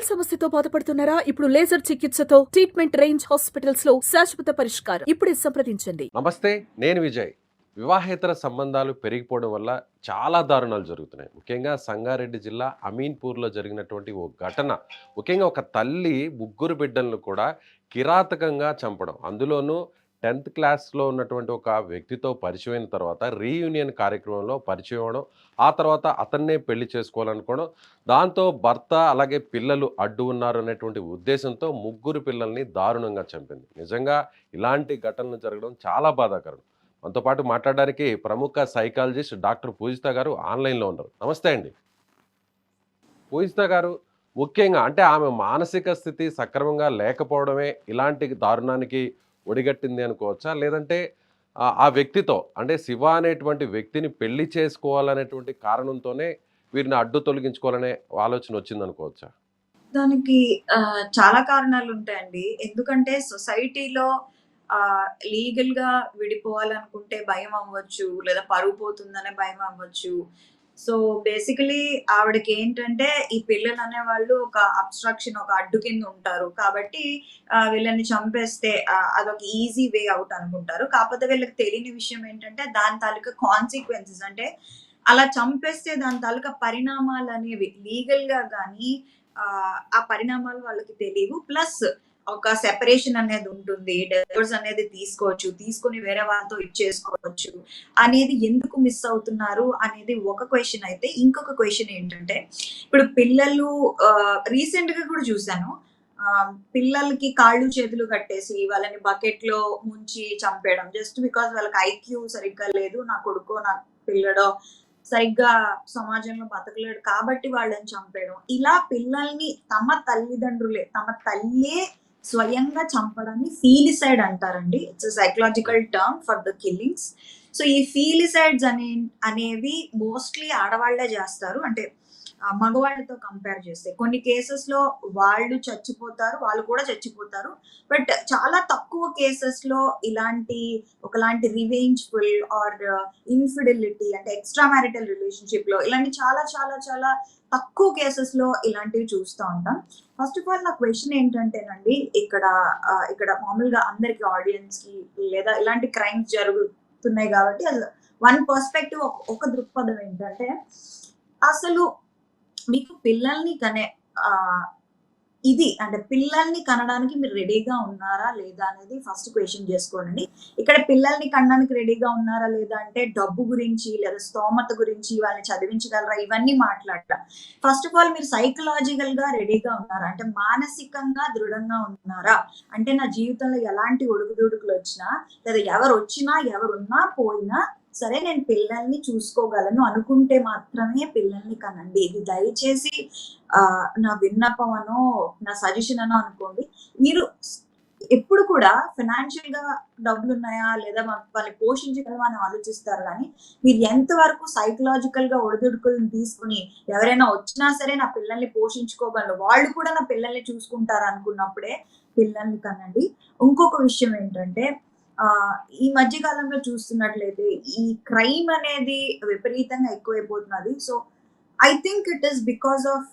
మొటిమల సమస్యతో బాధపడుతున్నారా? ఇప్పుడు లేజర్ చికిత్సతో ట్రీట్మెంట్ రేంజ్ హాస్పిటల్స్ లో శాశ్వత పరిష్కారం. ఇప్పుడే సంప్రదించండి. నమస్తే, నేను విజయ్. వివాహేతర సంబంధాలు పెరిగిపోవడం వల్ల చాలా దారుణాలు జరుగుతున్నాయి. ముఖ్యంగా సంగారెడ్డి జిల్లా అమీన్పూర్లో జరిగినటువంటి ఓ ఘటన, ముఖ్యంగా ఒక తల్లి ముగ్గురు బిడ్డలను కూడా కిరాతకంగా చంపడం, అందులోనూ 10th క్లాస్లో ఉన్నటువంటి ఒక వ్యక్తితో పరిచయమైన తర్వాత రీయూనియన్ కార్యక్రమంలో పరిచయం అవ్వడం, ఆ తర్వాత అతన్నే పెళ్లి చేసుకోవాలనుకోవడం, దాంతో భర్త అలాగే పిల్లలు అడ్డు ఉన్నారు అనేటువంటి ఉద్దేశంతో ముగ్గురు పిల్లల్ని దారుణంగా చంపింది. నిజంగా ఇలాంటి ఘటనలు జరగడం చాలా బాధాకరం. మనతో పాటు మాట్లాడడానికి ప్రముఖ సైకాలజిస్ట్ డాక్టర్ పూజిత గారు ఆన్లైన్లో ఉన్నారు. నమస్తే అండి పూజిత గారు. ముఖ్యంగా అంటే ఆమె మానసిక స్థితి సక్రమంగా లేకపోవడమే ఇలాంటి దారుణానికి ఒడిగట్టింది అనుకోవచ్చా, లేదంటే ఆ వ్యక్తితో అంటే శివ అనేటువంటి వ్యక్తిని పెళ్లి చేసుకోవాలనేటువంటి కారణంతోనే వీరిని అడ్డు తొలగించుకోవాలనే ఆలోచన వచ్చింది అనుకోవచ్చా? దానికి చాలా కారణాలు ఉంటాయండి. ఎందుకంటే సొసైటీలో లీగల్ గా విడిపోవాలనుకుంటే భయం అవ్వచ్చు, లేదా పరువు పోతుందనే భయం అవ్వచ్చు. సో బేసికలీ ఆవిడకి ఏంటంటే ఈ పిల్లలు అనేవాళ్ళు ఒక అబ్స్ట్రక్షన్, ఒక అడ్డు కింద ఉంటారు కాబట్టి వీళ్ళని చంపేస్తే అదొక ఈజీ వే అవుట్ అనుకుంటారు. కాకపోతే వీళ్ళకి తెలియని విషయం ఏంటంటే దాని తాలూకా కాన్సిక్వెన్సెస్, అంటే అలా చంపేస్తే దాని తాలూకా పరిణామాలు అనేవి లీగల్ గా కానీ ఆ పరిణామాలు వాళ్ళకి తెలియవు. ప్లస్ ఒక సెపరేషన్ అనేది ఉంటుంది, డివోర్స్ అనేది తీసుకోవచ్చు, తీసుకుని వేరే వాళ్ళతో ఇచ్చేసుకోవచ్చు అనేది ఎందుకు మిస్ అవుతున్నారు అనేది ఒక క్వశ్చన్ అయితే, ఇంకొక క్వశ్చన్ ఏంటంటే ఇప్పుడు పిల్లలు రీసెంట్ గా కూడా చూసాను, పిల్లలకి కాళ్ళు చేతులు కట్టేసి వాళ్ళని బకెట్ లో ముంచి చంపేయడం, జస్ట్ బికాస్ వాళ్ళకి ఐక్యూ సరిగ్గా లేదు, నా కొడుకో నా పిల్లడో సరిగ్గా సమాజంలో బతకలేడు కాబట్టి వాళ్ళని చంపేయడం. ఇలా పిల్లల్ని తమ తల్లిదండ్రులే, తమ తల్లే స్వయంగా చంపడాన్ని ఫీలిసైడ్ అంటారండి. It's psychological term for the killings. So ఈ ఫీలిసైడ్స్ అనేవి మోస్ట్లీ ఆడవాళ్లే చేస్తారు, అంటే మగవాళ్ళతో కంపేర్ చేస్తే. కొన్ని కేసెస్ లో వాళ్ళు చచ్చిపోతారు, వాళ్ళు కూడా చచ్చిపోతారు, బట్ చాలా తక్కువ కేసెస్ లో ఒకలాంటి రివెంజ్ఫుల్ ఆర్ ఇన్ఫిడెలిటీ, అంటే ఎక్స్ట్రా మ్యారిటల్ రిలేషన్షిప్ లో ఇలాంటి చాలా చాలా చాలా తక్కువ కేసెస్ లో ఇలాంటివి చూస్తూ ఉంటాం. ఫస్ట్ ఆఫ్ ఆల్ నా క్వశ్చన్ ఏంటంటేనండి, ఇక్కడ మామూలుగా అందరికి ఆడియన్స్ కి లేదా ఇలాంటి క్రైమ్స్ జరుగుతున్నాయి కాబట్టి వన్ పర్స్పెక్టివ్, ఒక దృక్పథం ఏంటంటే, అసలు మీకు పిల్లల్ని అంటే పిల్లల్ని కనడానికి మీరు రెడీగా ఉన్నారా లేదా అనేది ఫస్ట్ క్వశ్చన్ చేసుకోండి. ఇక్కడ పిల్లల్ని కనడానికి రెడీగా ఉన్నారా లేదా అంటే డబ్బు గురించి లేదా స్తోమత గురించి, వాళ్ళని చదివించగలరా, ఇవన్నీ మాట్లాడతా. ఫస్ట్ ఆఫ్ ఆల్ మీరు సైకలాజికల్ గా రెడీగా ఉన్నారా, అంటే మానసికంగా దృఢంగా ఉన్నారా, అంటే నా జీవితంలో ఎలాంటి ఒడుగుదొడుకులు వచ్చినా లేదా ఎవరు వచ్చినా ఎవరున్నా పోయినా సరే నేను పిల్లల్ని చూసుకోగలను అనుకుంటే మాత్రమే పిల్లల్ని కనండి. ఇది దయచేసి నా విన్నపం అనో నా సజెషన్ అనో అనుకోండి. మీరు ఎప్పుడు కూడా ఫైనాన్షియల్ గా డబ్బులు ఉన్నాయా లేదా వాళ్ళని పోషించగలమా అని ఆలోచిస్తారు, కానీ మీరు ఎంతవరకు సైకలాజికల్ గా ఒడిదుడుకులను తీసుకుని ఎవరైనా వచ్చినా సరే నా పిల్లల్ని పోషించుకోగలరు, వాళ్ళు కూడా నా పిల్లల్ని చూసుకుంటారు అనుకున్నప్పుడే పిల్లల్ని కనండి. ఇంకొక విషయం ఏంటంటే, ఈ మధ్య కాలంలో చూస్తున్నట్లయితే ఈ క్రైమ్ అనేది విపరీతంగా ఎక్కువైపోతున్నది. So I think it is because of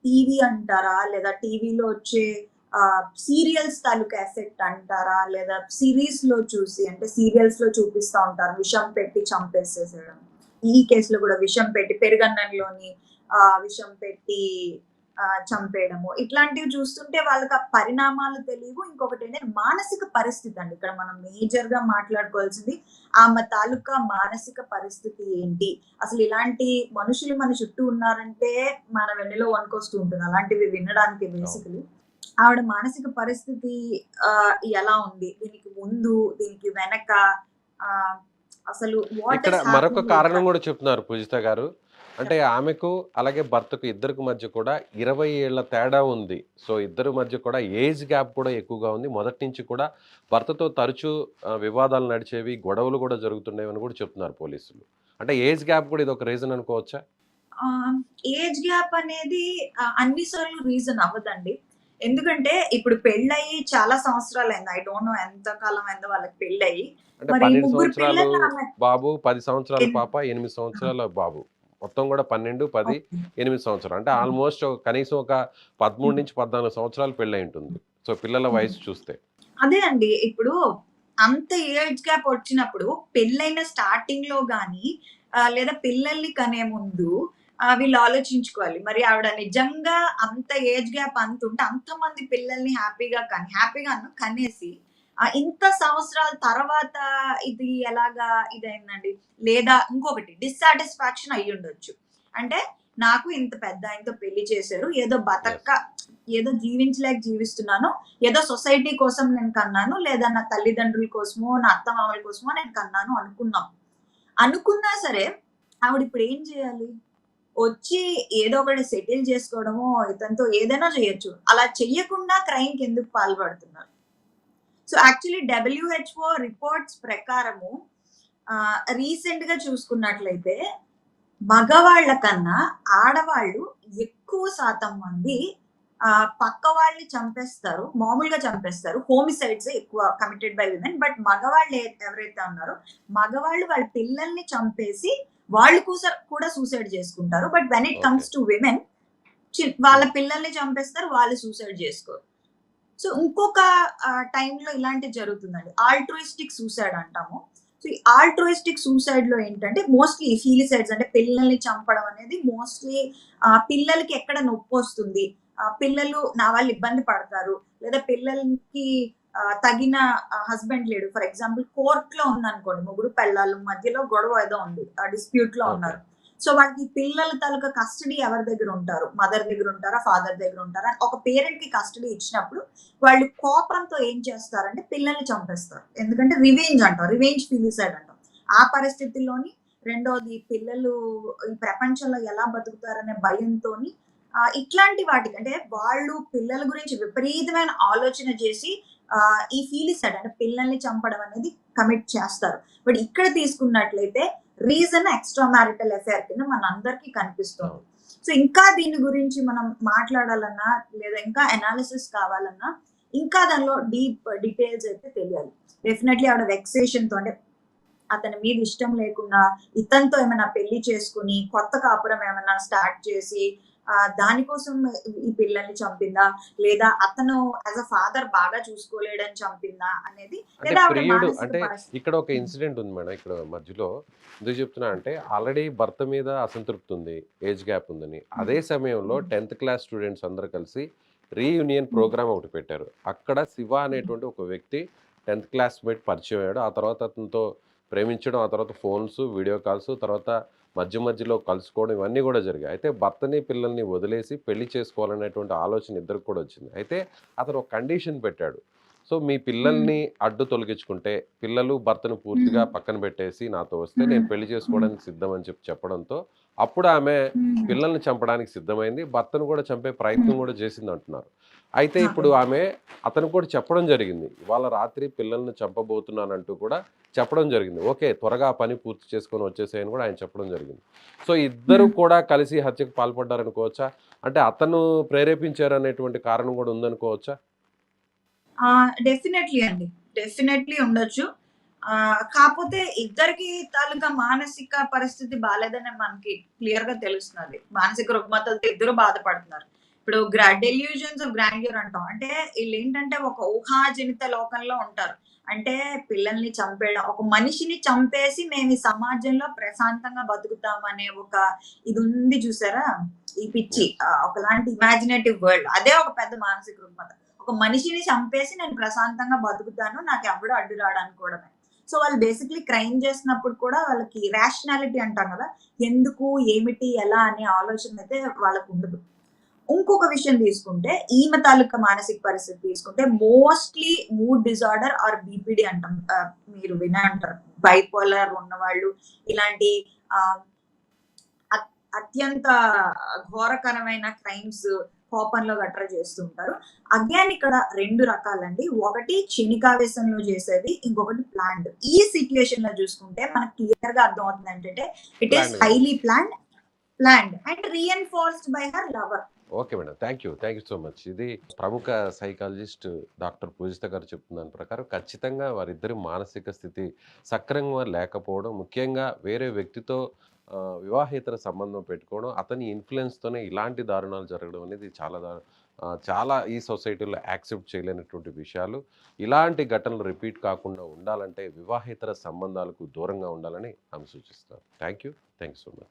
TV అంటారా, లేదా టీవీలో వచ్చే సీరియల్స్ తాలూకా ఎఫెక్ట్ అంటారా, లేదా సిరీస్ లో చూసి, అంటే సీరియల్స్ లో చూపిస్తూ ఉంటారు విషం పెట్టి చంపేసేసేయడం. ఈ కేసులో కూడా విషం పెట్టి, పెరుగన్నంలోని విషం పెట్టి చంపేయడము, ఇట్లాంటివి చూస్తుంటే వాళ్ళకి ఆ పరిణామాలు తెలియవు. ఇంకొకటి ఏంటంటే మానసిక పరిస్థితి అండి, ఇక్కడ మనం మేజర్ గా మాట్లాడుకోవాల్సింది ఆమె తాలూకా మానసిక పరిస్థితి ఏంటి. అసలు ఇలాంటి మనుషులు మన చుట్టూ ఉన్నారంటే మన వెన్నెలో వణుకొస్తూ ఉంటుంది అలాంటివి వినడానికి. బేసికలీ ఆవిడ మానసిక పరిస్థితి ఎలా ఉంది, దీనికి ముందు దీనికి వెనక, అసలు ఇక్కడ మరొక కారణం కూడా చెప్తున్నారు పూజిత గారు. అంటే ఆమెకు అలాగే భర్తకు ఇద్దరికి మధ్య కూడా 20 ఏళ్ల తేడా ఉంది. సో ఇద్దరి మధ్య కూడా ఏజ్ గ్యాప్ కూడా ఎక్కువగా ఉంది. మొదటి నుంచి కూడా భర్తతో తరచూ వివాదాలు నడిచేవి, గొడవలు కూడా జరుగుతుండేవని కూడా చెప్తున్నారు పోలీసులు. అంటే ఏజ్ గ్యాప్ కూడా ఇది ఒక రీజన్ అనుకోవచ్చా? ఏజ్ గ్యాప్ అనేది అన్నిసార్లు రీజన్ అవ్వదండి. ఎందుకంటే ఇప్పుడు పెళ్ళయి చాలా సంవత్సరాలు అయింది, ఐ డోంట్ నో ఎంత కాలం అయిందో వాళ్ళకి పెళ్ళయి. అంటే 12 సంవత్సరాలు బాబు, 10 సంవత్సరాల పాప, 8 సంవత్సరాల బాబు. మొత్తం కూడా 12, 10, ఓకే. 8 సంవత్సరాలు. అంటే ఆల్మోస్ట్ కనీసం ఒక 13-14 సంవత్సరాలు పెళ్ళై ఉంటుంది. సో పిల్లల వయసు చూస్తే. అదే అండి. ఇప్పుడు అంత ఏజ్ గ్యాప్ వచ్చినప్పుడు పెళ్లైన స్టార్టింగ్‌లో గాని లేదా పిల్లల్ని కనే ముందు వీళ్ళు ఆలోచించుకోవాలి. మరి ఆవిడ నిజంగా అంత ఏజ్ గ్యాప్ అంతుంటే అంతమంది పిల్లల్ని హ్యాపీగా కనేసి ఇంత సంవత్సరాల తర్వాత ఇది ఎలాగా ఇదయిందండి? లేదా ఇంకొకటి డిస్సాటిస్ఫాక్షన్ అయ్యుండొచ్చు. అంటే నాకు ఇంత పెద్ద ఆయనతో పెళ్లి చేశారు. యెస్. ఏదో జీవించలేక జీవిస్తున్నాను. ఏదో సొసైటీ కోసం నేను కన్నాను. లేదా నా తల్లిదండ్రుల కోసమో, నా అత్తమామల కోసమో నేను కన్నాను అనుకున్నాం. అనుకున్నా సరే ఆవిడిప్పుడు ఏం చేయాలి? వచ్చి ఏదో ఒకటి సెటిల్ చేసుకోవడమో, ఇతనితో ఏదైనా చేయొచ్చు. అలా చెయ్యకుండా క్రైమ్‌కి ఎందుకు పాల్పడుతున్నారు? సో, యాక్చువల్లీ డబ్ల్యూహెచ్ఓ రిపోర్ట్స్ ప్రకారము రీసెంట్‌గా చూసుకున్నట్లయితే మగవాళ్ళ కన్నా ఆడవాళ్ళు ఎక్కువ శాతం మంది పక్క వాళ్ళని చంపేస్తారు. మామూలుగా చంపేస్తారు. హోమిసైడ్సే ఎక్కువ కమిటెడ్ బై విమెన్. బట్ మగవాళ్ళు ఎవరైతే ఉన్నారో, మగవాళ్ళు వాళ్ళ పిల్లల్ని చంపేసి వాళ్ళు కూడా సూసైడ్ చేసుకుంటారు. But when it okay. Comes to women వాళ్ళ హ్మ్. పిల్లల్ని చంపేస్తారు. వాళ్ళు సూసైడ్ చేసుకోరు. సో, ఇంకొక టైంలో ఇలాంటిది జరుగుతుందండి. ఆల్ట్రుయిస్టిక్ సూసైడ్ అంటాము. సో, ఈ ఆల్ట్రుయిస్టిక్ సూసైడ్‌లో ఏంటంటే మోస్ట్‌లీ ఫీలిసైడ్స్ అంటే పిల్లల్ని చంపడం అనేది మోస్ట్‌లీ పిల్లలకి ఎక్కడ నొప్పొస్తుంది, పిల్లలు నా వల్ల ఇబ్బంది పడతారు, లేదా పిల్లలకి తగిన హస్బెండ్ లేడు. ఫర్ ఎగ్జాంపుల్ కోర్ట్‌లో ఉందనుకోండి. మొగుడు పెళ్ళాల మధ్యలో గొడవ ఏదో ఉంది. డిస్ప్యూట్‌లో ఓకే. ఉన్నారు. సో, వాళ్ళకి పిల్లల తాలూకా కస్టడీ ఎవరి దగ్గర ఉంటారు? మదర్ దగ్గర ఉంటారా? ఫాదర్ దగ్గర ఉంటారా? ఒక పేరెంట్‌కి కస్టడీ ఇచ్చినప్పుడు వాళ్ళు కోపంతో ఏం చేస్తారంటే పిల్లల్ని చంపేస్తారు. ఎందుకంటే రివెంజ్ అంటాం. రివెంజ్ ఫిలిసైడ్ అంటాం. ఆ పరిస్థితుల్లోని రెండోది పిల్లలు ఈ ప్రపంచంలో ఎలా బతుకుతారనే భయంతోని ఇట్లాంటి వాటికి అంటే వాళ్ళు పిల్లల గురించి విపరీతమైన ఆలోచన చేసి ఈ ఫీలిసైడ్ అంటే పిల్లల్ని చంపడం అనేది కమిట్ చేస్తారు. బట్ ఇక్కడ తీసుకున్నట్లయితే రీజన్ ఎక్స్ట్రా మ్యారిటల్ అఫైర్ కింద మనందరికీ కనిపిస్తుంది. అవును. సో ఇంకా దీని గురించి మనం మాట్లాడాలన్నా లేదా ఇంకా అనాలిసిస్ కావాలన్నా ఇంకా దానిలో డీప్ డీటెయిల్స్ అయితే తెలియాలి. డెఫినెట్లీ ఆవిడ వెక్సేషన్‌తో అంటే అతని మీద ఇష్టం లేకుండా ఇతనితో ఏమైనా పెళ్లి చేసుకొని కొత్త కాపురం ఏమైనా స్టార్ట్ చేసి దానికోసం ఈ పిల్లల్ని చంపిందా? లేదా అతను యాస్ ఎ ఫాదర్ బాగా చూసుకోలేడని చంపిందా? అనేది అంటే లేదా ఆవిడ ప్రియుడు మానసిక అంటే పరిస్థితి. ఇక్కడ ఒక ఇన్సిడెంట్ ఉంది మేడం. ఇక్కడ మధ్యలో ఎందుకు చెప్తున్నా అంటే ఆల్రెడీ భర్త మీద అసంతృప్తి ఉంది. ఏజ్ గ్యాప్ ఉందని. హ్మ్. అదే సమయంలో హ్మ్. 10th క్లాస్ స్టూడెంట్స్ అందరూ కలిసి రీయూనియన్ హ్మ్. ప్రోగ్రామ్ ఒకటి పెట్టారు. అక్కడ శివ హ్మ్. అనేటువంటి ఒక వ్యక్తి 10th క్లాస్‌మేట్ పరిచయం అయ్యాడు. ఆ తర్వాత అతనితో ప్రేమించడం, ఆ తర్వాత ఫోన్స్, వీడియో కాల్స్, తర్వాత మధ్యలో కలుసుకోవడం ఇవన్నీ కూడా జరిగాయి. అయితే భర్తని, పిల్లల్ని వదిలేసి పెళ్లి చేసుకోవాలనేటువంటి ఆలోచన ఇద్దరికి కూడా వచ్చింది. అయితే అతను ఒక కండిషన్ పెట్టాడు. సో, మీ హ్మ్. పిల్లల్ని అడ్డు తొలగించుకుంటే, పిల్లలు, భర్తను పూర్తిగా హ్మ్. పక్కన పెట్టేసి నాతో వస్తే హ్మ్. నేను పెళ్లి హ్మ్. చేసుకోవడానికి సిద్ధం అని చెప్పడంతో, అప్పుడు ఆమె హ్మ్. పిల్లల్ని చంపడానికి సిద్ధమైంది. భర్తను కూడా చంపే హ్మ్. ప్రయత్నం కూడా చేసిందంటున్నారు. అయితే ఓకే. ఇప్పుడు ఆమె అతనికి కూడా చెప్పడం జరిగింది. ఇవాళ రాత్రి పిల్లల్ని చంపబోతున్నానంటూ కూడా చెప్పడం జరిగింది. ఓకే. త్వరగా ఆ పని పూర్తి చేసుకొని వచ్చేసేయని కూడా ఆయన చెప్పడం జరిగింది. సో, ఇద్దరు హ్మ్. కూడా కలిసి హత్యకు పాల్పడ్డారనుకోవచ్చా? అంటే అతను ప్రేరేపించారనేటువంటి కారణం కూడా ఉందనుకోవచ్చా? డెఫినెట్‌లీ అండి. డెఫినెట్‌లీ ఉండొచ్చు. కాపోతే ఇద్దరికీ తాలూకా మానసిక పరిస్థితి బాలేదనే మనకి క్లియర్‌గా తెలుస్తున్నది. మానసిక రుగ్మతలతో ఇద్దరు బాధపడుతున్నారు. ఇప్పుడు డెల్యూజన్స్ ఆఫ్ గ్రాండియర్ అంటాం. అంటే ఈళ్ళేంటంటే ఒక ఊహాజనిత లోకంలో ఉంటారు. అంటే పిల్లల్ని చంపేయడం, ఒక మనిషిని చంపేసి మేము ఈ సమాజంలో ప్రశాంతంగా బతుకుతామనే ఒక ఇదుంది చూసారా? ఈ పిచ్చి. యెస్. ఒకలాంటి ఇమాజినేటివ్ వరల్డ్. అదే ఒక పెద్ద మానసిక రుగ్మత. ఒక మనిషిని చంపేసి నేను ప్రశాంతంగా బతుకుతాను. నాకెవ్వడు అడ్డు రాడనుకోవడమే. సో, వాళ్ళు బేసిక్‌లీ క్రైమ్ చేసినప్పుడు కూడా వాళ్ళకి రేషనాలిటీ అంటాం గదా! ఎందుకు, ఏమిటి, ఎలా అనే ఆలోచనైతే వాళ్ళకుండదు. ఇంకొక విషయం తీసుకుంటే, ఈమె తాలూకా మానసిక పరిస్థితి తీసుకుంటే mostly mood disorder or BPD అంటాం. మీరు వినే ఉంటారు. బైపోలార్ ఉన్నవాళ్ళు ఇలాంటి ఆహ్, అత్ అత్యంత ఘోరకరమైన క్రైమ్స్ కోపంలో గట్రా చేస్తూ ఉంటారు. అగైన్ ఇక్కడ 2 రకాలండి. ఒకటి క్షణికావేశంలో చేసేది. ఇంకొకటి ప్లాన్డ్. ఈ సిట్యుయేషన్‌లో చూసుకుంటే మనకు క్లియర్‌గా అర్థమవుతుంది ఏంటంటే ఇట్ ఈస్ ప్లాన్డ్‌గా హైలీ జరిగింది. Planned and reinforced by her lover. Okay madam. Thank you. Thank you so much. ఇది ప్రముఖ సైకాలజిస్ట్ డాక్టర్ పూజిత గారు చెప్తున్న దాని ప్రకారం ఖచ్చితంగా వారిద్దరి మానసిక స్థితి సక్రమంగా లేకపోవడం, ముఖ్యంగా వేరే వ్యక్తితో వివాహేతర సంబంధం పెట్టుకోవడం, అతని ఇన్‌ఫ్లుయెన్స్‌తోనే ఇలాంటి దారుణాలు జరగడం అనేది చాలా ఈ సొసైటీలో యాక్సెప్ట్ చేయలేనటువంటి విషయాలు. ఇలాంటి ఘటనలు రిపీట్ కాకుండా ఉండాలంటే వివాహేతర సంబంధాలకు దూరంగా ఉండాలని ఆమె సూచిస్తారు. Thank you so much.